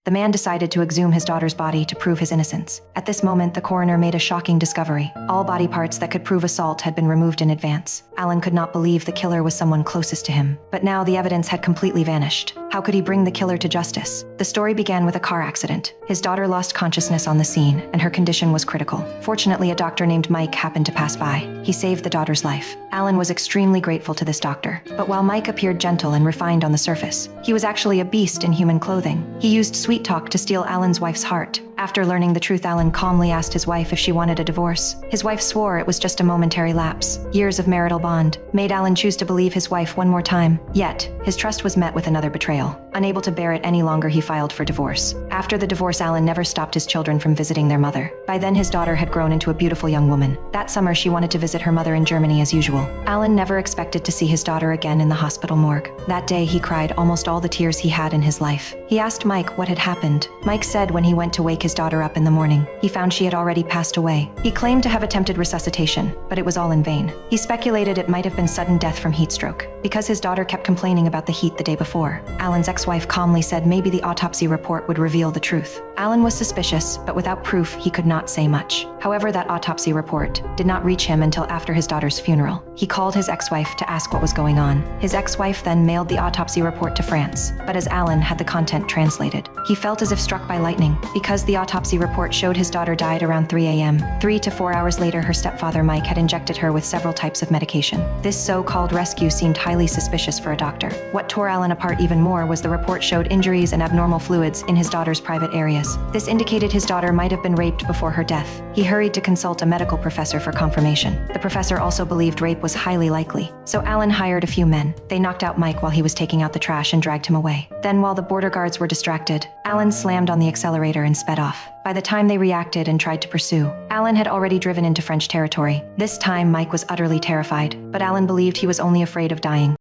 The man decided to exhume his daughter's body to prove his innocence. At this moment, the coroner made a shocking discovery. All body parts that could prove assault had been removed in advance. Alan could not believe the killer was someone closest to him. But now the evidence had completely vanished. How could he bring the killer to justice? The story began with a car accident. His daughter lost consciousness on the scene, and her condition was critical. Fortunately, a doctor named Mike happened to pass by. He saved the daughter's life. Alan was extremely grateful to this doctor. But while Mike appeared gentle and refined on the surface, he was actually a beast in human clothing. He used sweet talk to steal Alan's wife's heart. After learning the truth, Alan calmly asked his wife if she wanted a divorce. His wife swore it was just a momentary lapse. Years of marital bond made Alan choose to believe his wife one more time. Yet, his trust was met with another betrayal. Unable to bear it any longer, he filed for divorce. After the divorce, Alan never stopped his children from visiting their mother. By then, his daughter had grown into a beautiful young woman. That summer, she wanted to visit her mother in Germany as usual. Alan never expected to see his daughter again in the hospital morgue. That day, he cried almost all the tears he had in his life. He asked Mike what had happened. Mike said when he went to wake his daughter up in the morning, he found she had already passed away. He claimed to have attempted resuscitation, but it was all in vain. He speculated it might have been sudden death from heat stroke. Because his daughter kept complaining about the heat the day before, Alan's ex-wife calmly said maybe the autopsy report would reveal the truth. Alan was suspicious, but without proof, he could not say much. However, that autopsy report did not reach him until after his daughter's funeral. He called his ex-wife to ask what was going on. His ex-wife then mailed the autopsy report to France, but as Alan had the content translated, he felt as if struck by lightning, because the autopsy report showed his daughter died around 3 a.m. 3 to 4 hours later, her stepfather Mike had injected her with several types of medication. This so-called rescue seemed highly suspicious for a doctor. What tore Alan apart even more was the report showed injuries and abnormal fluids in his daughter's private areas. This indicated his daughter might have been raped before her death. He hurried to consult a medical professor for confirmation. The professor also believed rape was highly likely, so Alan hired a few men. They knocked out Mike while he was taking out the trash and dragged him away. Then, while the border guards were distracted, Alan slammed on the accelerator and sped off. By the time they reacted and tried to pursue, Alan had already driven into French territory. This time, Mike was utterly terrified, but Alan believed he was only afraid of dying.